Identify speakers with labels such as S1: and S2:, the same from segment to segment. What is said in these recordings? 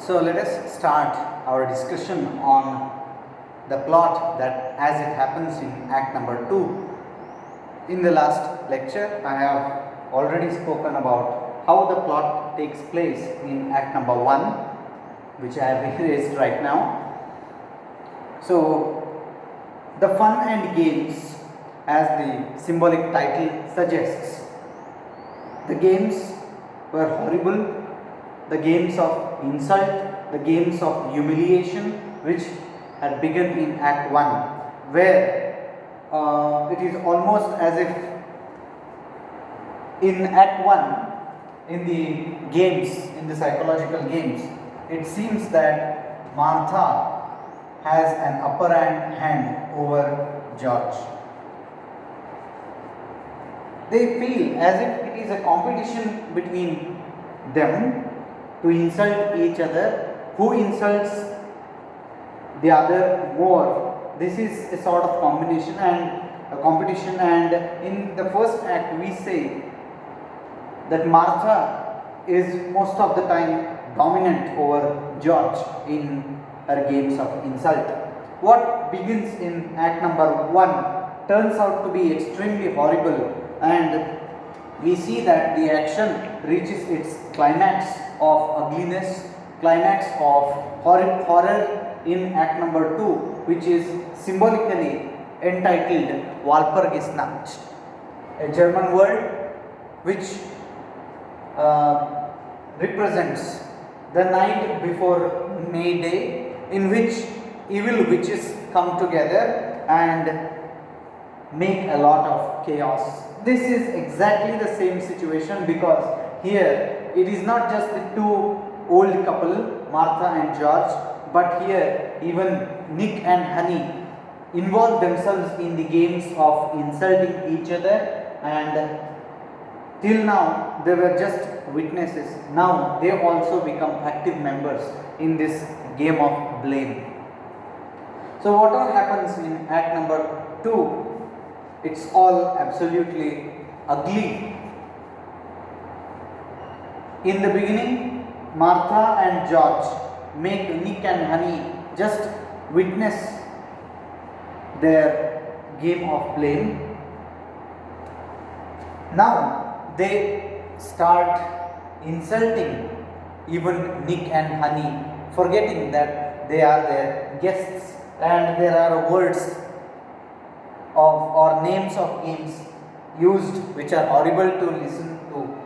S1: So let us start our discussion on the plot that as it happens in act number 2. In the last lecture, I have already spoken about how the plot takes place in act number 1, which I have erased right now. So the fun and games, as the symbolic title suggests, the games were horrible. The games of insult, the games of humiliation, which had begun in Act 1, where it is almost as if in Act 1, in the games, in the psychological games, it seems that Martha has an upper hand over George. They feel as if it is a competition between them to insult each other, who insults the other more. This is a sort of combination and a competition, and in the first act we say that Martha is most of the time dominant over George in her games of insult. What begins in act number 1 turns out to be extremely horrible, and we see that the action reaches its climax of ugliness, climax of horror in act number 2, which is symbolically entitled Walpurgisnacht, a German word which represents the night before May Day, in which evil witches come together and make a lot of chaos. This is exactly the same situation, because here it is not just the two old couple, Martha and George, but here even Nick and Honey involve themselves in the games of insulting each other, and till now they were just witnesses. Now they also become active members in this game of blame. So what all happens in act number 2? It's all absolutely ugly. In the beginning, Martha and George make Nick and Honey just witness their game of blame. Now they start insulting even Nick and Honey, forgetting that they are their guests, and there are words or names of games used which are horrible to listen to.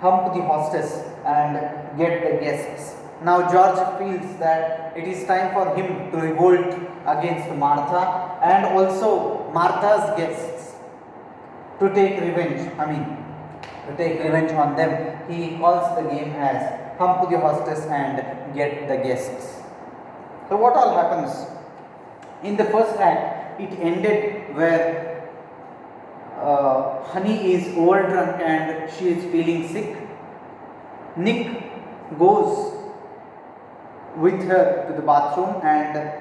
S1: Hump the hostess and get the guests. Now George feels that it is time for him to revolt against Martha and also Martha's guests, to take revenge. To take revenge on them. He calls the game as Hump the hostess and get the guests. So what all happens? In the first act, it ended where Honey is overdrunk and she is feeling sick. Nick goes with her to the bathroom and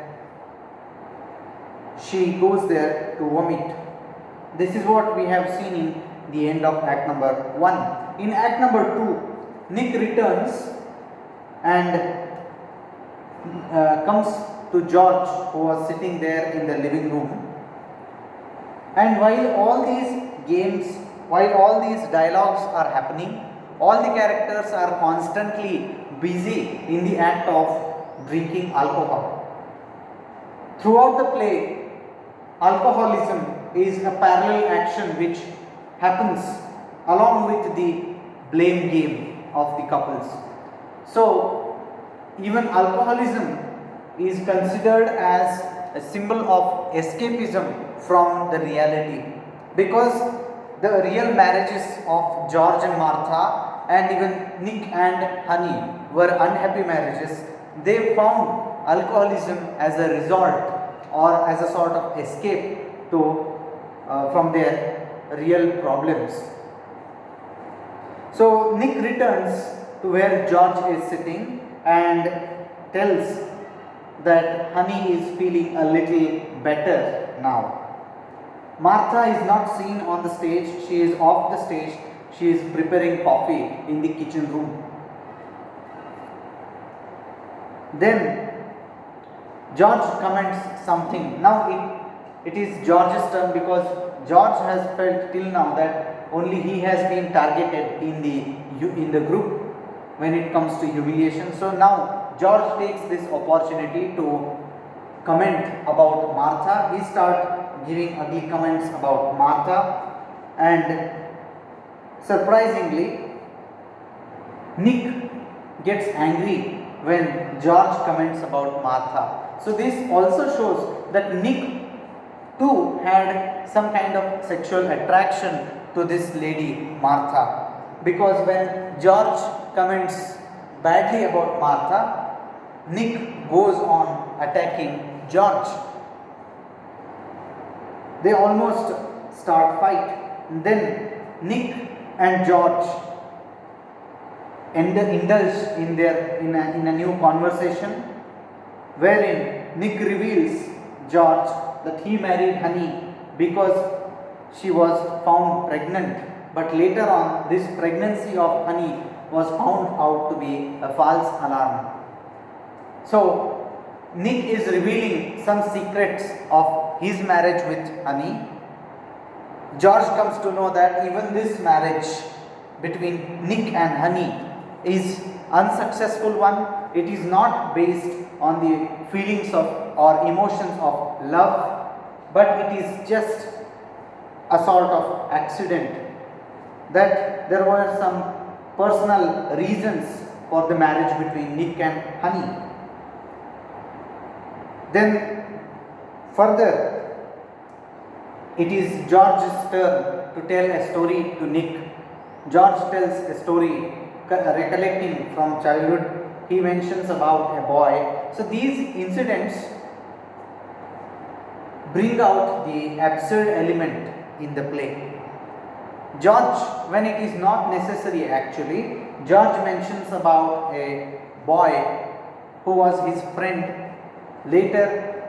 S1: she goes there to vomit. This is what we have seen in the end of act number 1. In act number 2, Nick returns and comes to George, who was sitting there in the living room. And while all these games, while all these dialogues are happening, all the characters are constantly busy in the act of drinking alcohol. Throughout the play, alcoholism is a parallel action which happens along with the blame game of the couples. So, even alcoholism is considered as a symbol of escapism from the reality, because the real marriages of George and Martha and even Nick and Honey were unhappy marriages. They found alcoholism as a result or as a sort of escape to from their real problems. So Nick returns to where George is sitting and tells that Honey is feeling a little better now. Martha is not seen on the stage, she is off the stage, she is preparing coffee in the kitchen room. Then George comments something. Now it is George's turn, because George has felt till now that only he has been targeted in the group when it comes to humiliation. So now George takes this opportunity to comment about Martha. He starts giving ugly comments about Martha, and surprisingly, Nick gets angry when George comments about Martha. So this also shows that Nick too had some kind of sexual attraction to this lady Martha, because when George comments badly about Martha, Nick goes on attacking George. They almost start fight. And then Nick and George indulge in a new conversation, wherein Nick reveals George that he married Honey because she was found pregnant, but later on this pregnancy of Honey was found out to be a false alarm. So Nick is revealing some secrets of his marriage with Honey. George comes to know that even this marriage between Nick and Honey is unsuccessful one. It is not based on the feelings of or emotions of love, but it is just a sort of accident, that there were some personal reasons for the marriage between Nick and Honey. Then further, it is George's turn to tell a story to Nick. George tells a story recollecting from childhood. He mentions about a boy. So these incidents bring out the absurd element in the play. George, when it is not necessary actually, George mentions about a boy who was his friend. Later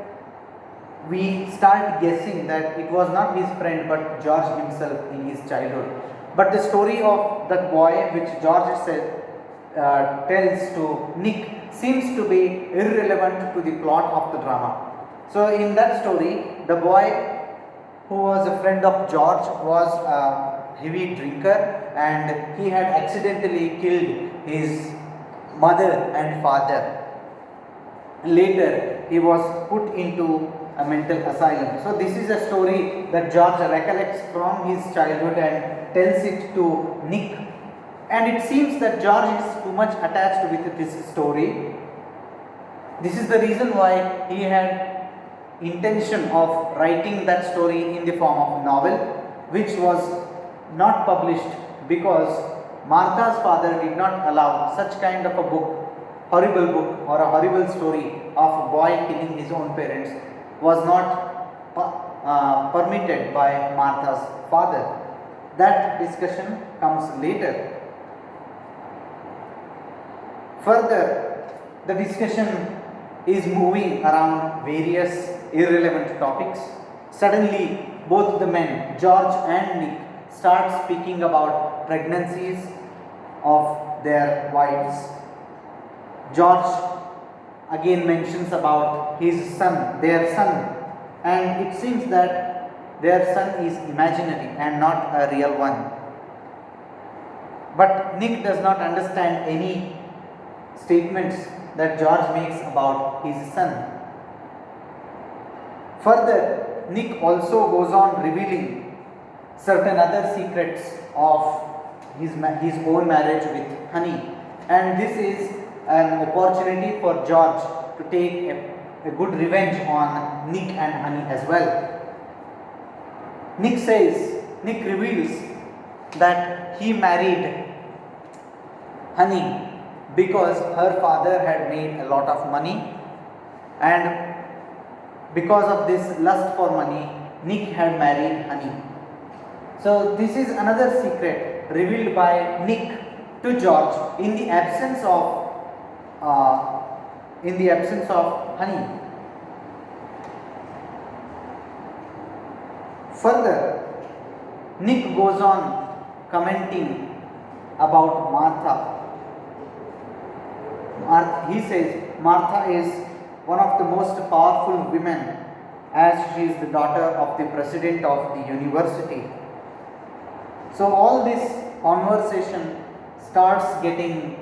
S1: we start guessing that it was not his friend but George himself in his childhood. But the story of that boy which George tells to Nick seems to be irrelevant to the plot of the drama. So in that story, the boy who was a friend of George was a heavy drinker, and he had accidentally killed his mother and father. Later he was put into a mental asylum. So this is a story that George recollects from his childhood and tells it to Nick. And it seems that George is too much attached with this story. This is the reason why he had intention of writing that story in the form of novel, which was not published because Martha's father did not allow such kind of a book, horrible book or a horrible story of a boy killing his own parents was not permitted by Martha's father. That discussion comes later. Further, the discussion is moving around various irrelevant topics. Suddenly, both the men, George and Nick, start speaking about pregnancies of their wives. George again mentions about his son, their son, and it seems that their son is imaginary and not a real one. But Nick does not understand any statements that George makes about his son. Further, Nick also goes on revealing certain other secrets of his own marriage with Honey, and this is an opportunity for George to take a good revenge on Nick and Honey as well. Nick reveals that he married Honey because her father had made a lot of money, and because of this lust for money, Nick had married Honey. So this is another secret revealed by Nick to George in the absence of Honey. Further, Nick goes on commenting about Martha. he says Martha is one of the most powerful women as she is the daughter of the president of the university. So all this conversation starts getting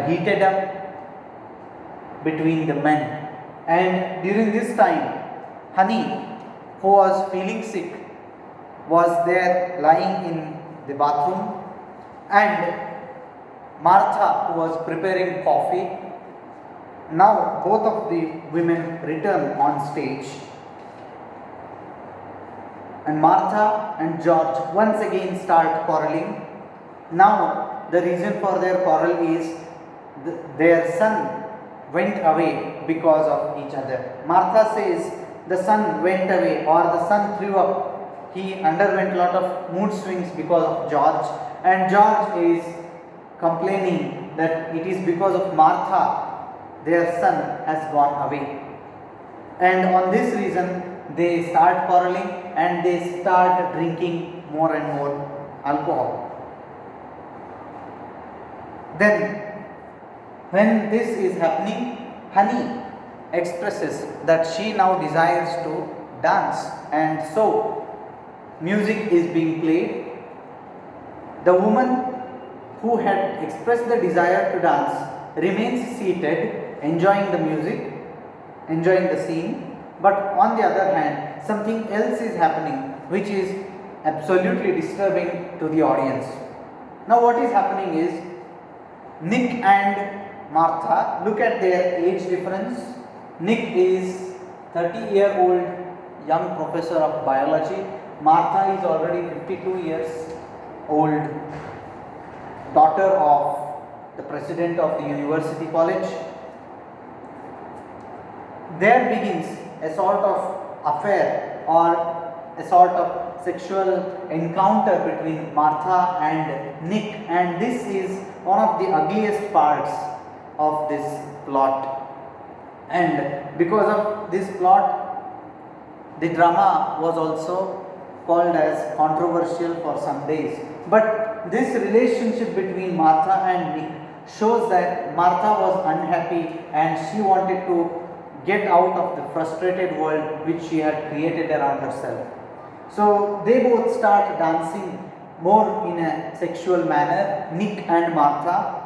S1: heated up between the men, and during this time Honey, who was feeling sick, was there lying in the bathroom, and Martha, who was preparing coffee. Now both of the women return on stage, and Martha and George once again start quarreling. Now the reason for their quarrel is their son went away because of each other. Martha says the son went away, or the son threw up. He underwent a lot of mood swings because of George, and George is complaining that it is because of Martha their son has gone away. And on this reason they start quarreling and they start drinking more and more alcohol. Then when this is happening, Honey expresses that she now desires to dance, and so music is being played. The woman who had expressed the desire to dance remains seated, enjoying the music, enjoying the scene, but on the other hand, something else is happening which is absolutely disturbing to the audience. Now what is happening is Nick and Martha, look at their age difference. Nick is 30-year-old young professor of biology. Martha is already 52 years old, daughter of the president of the university college. There begins a sort of affair or a sort of sexual encounter between Martha and Nick, and this is one of the ugliest parts of this plot. And because of this plot, the drama was also called as controversial for some days. But this relationship between Martha and Nick shows that Martha was unhappy and she wanted to get out of the frustrated world which she had created around herself. So they both start dancing more in a sexual manner, Nick and Martha.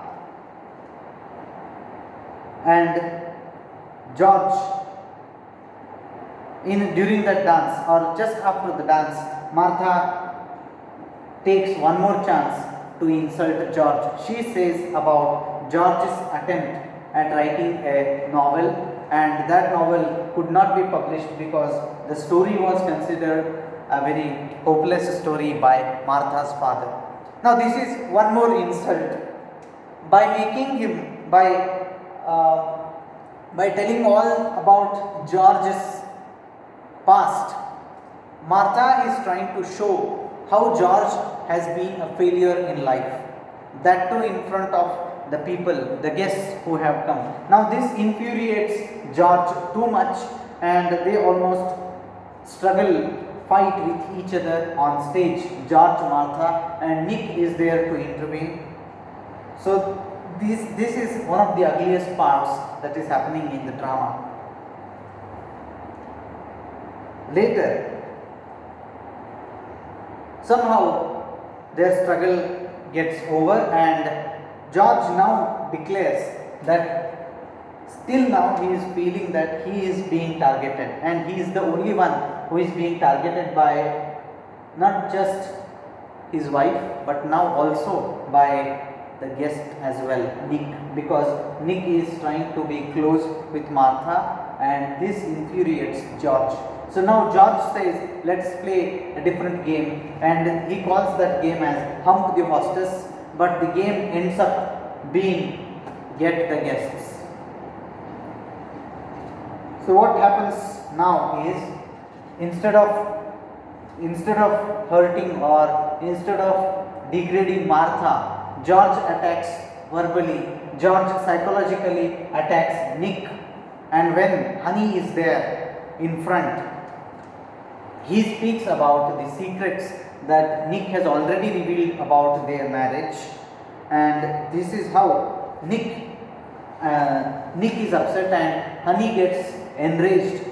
S1: And George, during that dance or just after the dance, Martha takes one more chance to insult George. She says about George's attempt at writing a novel, and that novel could not be published because the story was considered a very hopeless story by Martha's father. Now this is one more insult. By telling all about George's past, Martha is trying to show how George has been a failure in life. That too in front of the people, the guests who have come. Now this infuriates George too much, and they almost fight with each other on stage. George, Martha, and Nick is there to intervene. So this is one of the ugliest parts that is happening in the drama. Later, somehow their struggle gets over, and George now declares that still now he is feeling that he is being targeted, and he is the only one who is being targeted by not just his wife but now also by the guest as well, Nick, because Nick is trying to be close with Martha, and this infuriates George. So now George says, let's play a different game, and he calls that game as Hump the Hostess, but the game ends up being Get the Guests. So what happens now is, instead of hurting or instead of degrading Martha, George attacks verbally. George psychologically attacks Nick, and when Honey is there in front, he speaks about the secrets that Nick has already revealed about their marriage, and this is how Nick Nick is upset and Honey gets enraged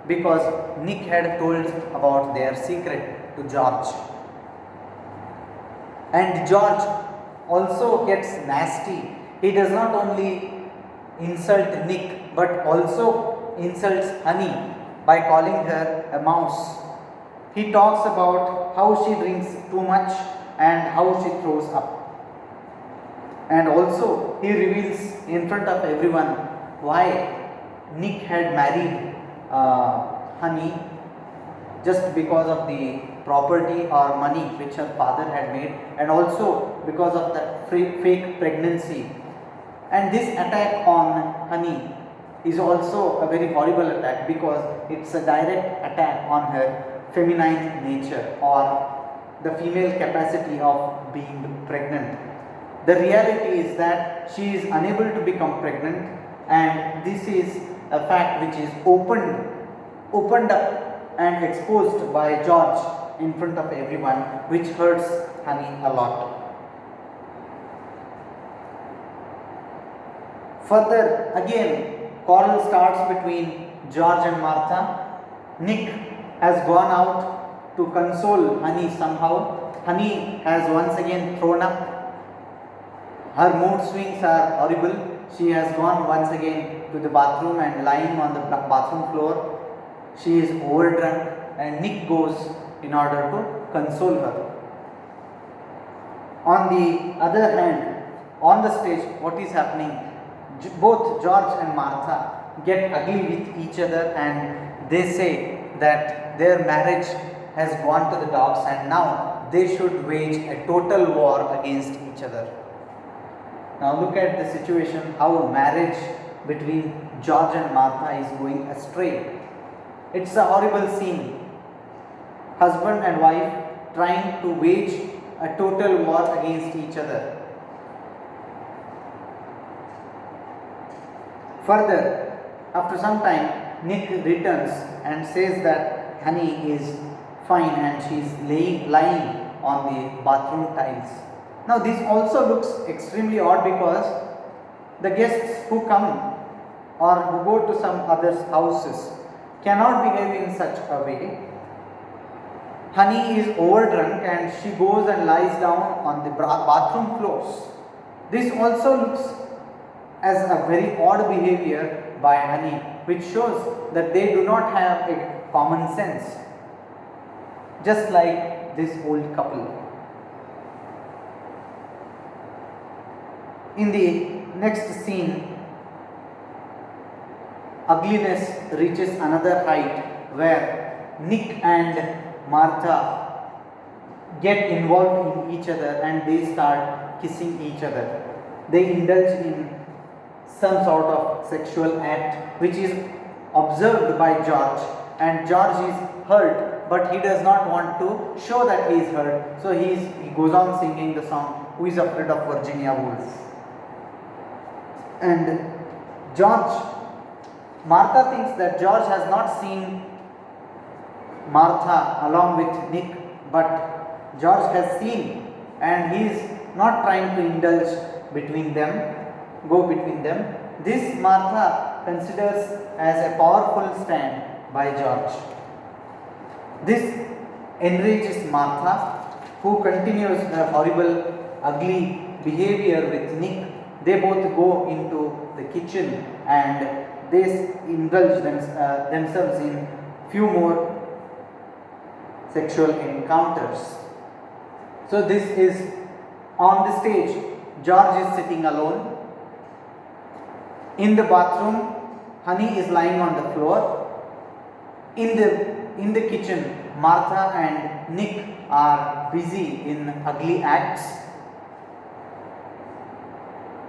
S1: because Nick had told about their secret to George. And George also gets nasty. He does not only insult Nick but also insults Honey by calling her a mouse. He talks about how she drinks too much and how she throws up. And also he reveals in front of everyone why Nick had married Honey just because of the property or money which her father had made, and also because of that fake pregnancy. And this attack on Honey is also a very horrible attack because it's a direct attack on her feminine nature or the female capacity of being pregnant. The reality is that she is unable to become pregnant, and this is a fact which is opened up and exposed by George in front of everyone, which hurts Honey a lot. Further, again, quarrel starts between George and Martha. Nick has gone out to console Honey somehow. Honey has once again thrown up. Her mood swings are horrible. She has gone once again to the bathroom and lying on the bathroom floor. She is overdrunk and Nick goes in order to console her. On the other hand, on the stage, what is happening? Both George and Martha get ugly with each other and they say that their marriage has gone to the dogs and now they should wage a total war against each other. Now look at the situation, how marriage between George and Martha is going astray. It's a horrible scene. Husband and wife trying to wage a total war against each other. Further, after some time, Nick returns and says that Honey is fine and she is lying on the bathroom tiles. Now this also looks extremely odd because the guests who come or who go to some others' houses cannot behave in such a way. Honey is overdrunk and she goes and lies down on the bathroom floors. This also looks as a very odd behavior by Honey, which shows that they do not have a common sense, just like this old couple. In the next scene, ugliness reaches another height where Nick and Martha get involved in each other and they start kissing each other. They indulge in some sort of sexual act which is observed by George, and George is hurt but he does not want to show that he is hurt, so he goes on singing the song "Who is Afraid of Virginia Woolf." And Martha thinks that George has not seen Martha along with Nick, but George has seen and he is not trying to indulge between them, go between them. This Martha considers as a powerful stand by George. This enrages Martha, who continues her horrible, ugly behavior with Nick. They both go into the kitchen and they indulge themselves in few more sexual encounters. So this is on the stage. George is sitting alone. In the bathroom, Honey is lying on the floor. In the kitchen, Martha and Nick are busy in ugly acts.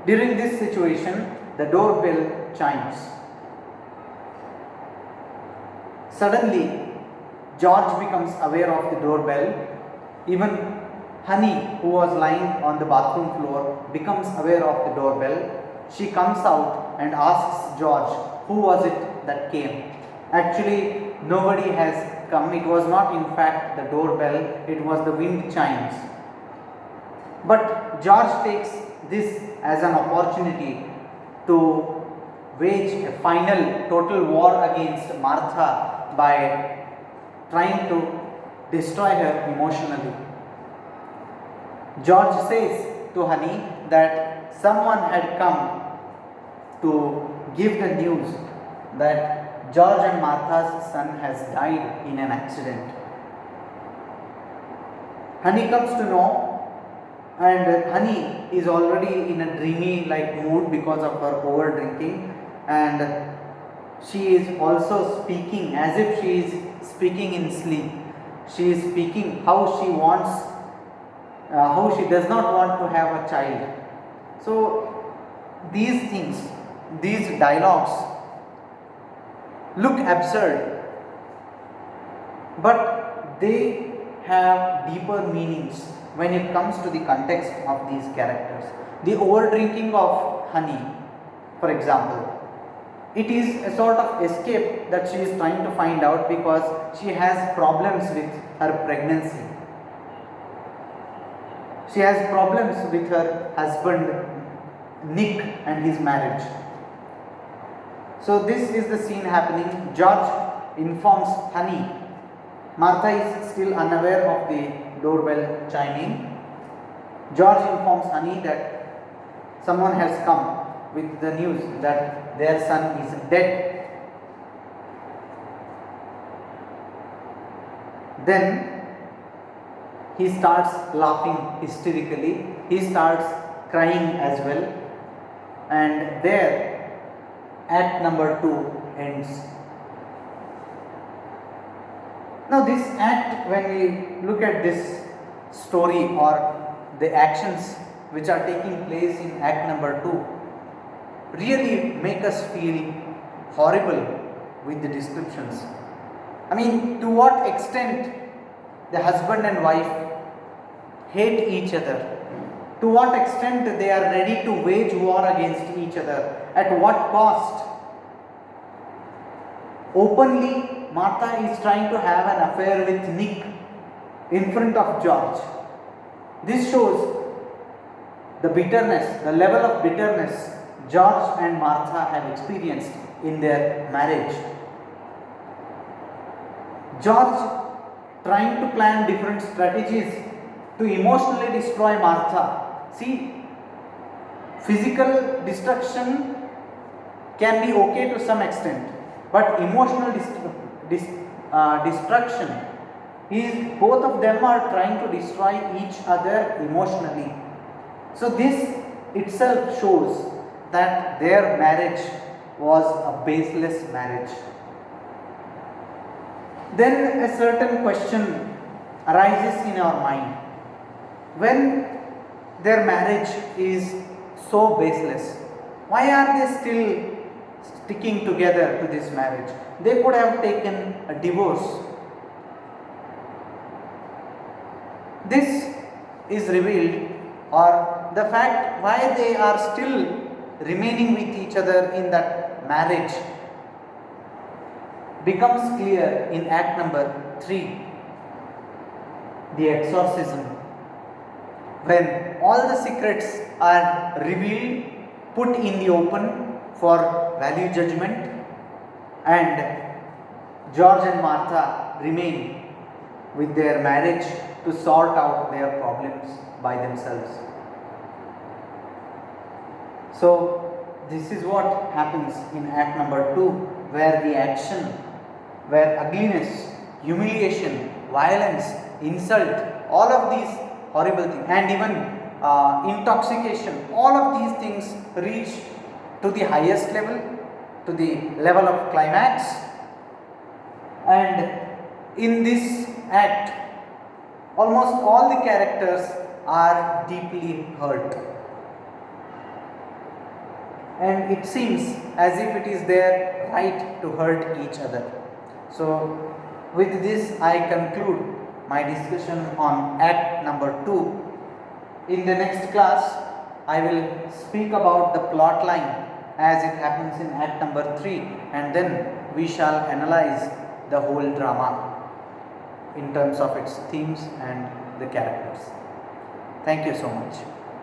S1: During this situation, the doorbell chimes. Suddenly, George becomes aware of the doorbell. Even Honey, who was lying on the bathroom floor, becomes aware of the doorbell. She comes out and asks George, who was it that came? Actually, nobody has come. It was not in fact the doorbell, it was the wind chimes. But George takes this as an opportunity to wage a final total war against Martha by trying to destroy her emotionally. George says to Honey that someone had come to give the news that George and Martha's son has died in an accident. Honey comes to know, and Honey is already in a dreamy like mood because of her over drinking, and she is also speaking as if she is speaking in sleep. She is speaking how she wants, how she does not want to have a child. So these things, these dialogues look absurd, but they have deeper meanings when it comes to the context of these characters. The over drinking of Honey, for example, it is a sort of escape that she is trying to find out because she has problems with her pregnancy. She has problems with her husband Nick and his marriage. So this is the scene happening. George informs Honey. Martha is still unaware of the doorbell chiming. George informs Honey that someone has come with the news that their son is dead. Then he starts laughing hysterically. He starts crying as well. And there, act number 2 ends. Now this act, when we look at this story or the actions which are taking place in act number 2, really make us feel horrible with the descriptions. I mean, to what extent the husband and wife hate each other, to what extent they are ready to wage war against each other, at what cost. Openly, Martha is trying to have an affair with Nick in front of George. This shows the bitterness, the level of bitterness George and Martha have experienced in their marriage. George trying to plan different strategies to emotionally destroy Martha. See, physical destruction can be okay to some extent, but emotional destruction is, both of them are trying to destroy each other emotionally. So this itself shows that their marriage was a baseless marriage. Then a certain question arises in our mind. When their marriage is so baseless, why are they still sticking together to this marriage? They could have taken a divorce. This is revealed, or the fact why they are still remaining with each other in that marriage becomes clear in act number 3, the exorcism, when all the secrets are revealed, put in the open for value judgment, and George and Martha remain with their marriage to sort out their problems by themselves. So this is what happens in act number 2, where the action, where ugliness, humiliation, violence, insult, all of these horrible things, and even intoxication, all of these things reach to the highest level, to the level of climax. And in this act, almost all the characters are deeply hurt, and it seems as if it is their right to hurt each other. So with this I conclude my discussion on act number 2. In the next class I will speak about the plot line as it happens in act number 3, and then we shall analyze the whole drama in terms of its themes and the characters. Thank you so much.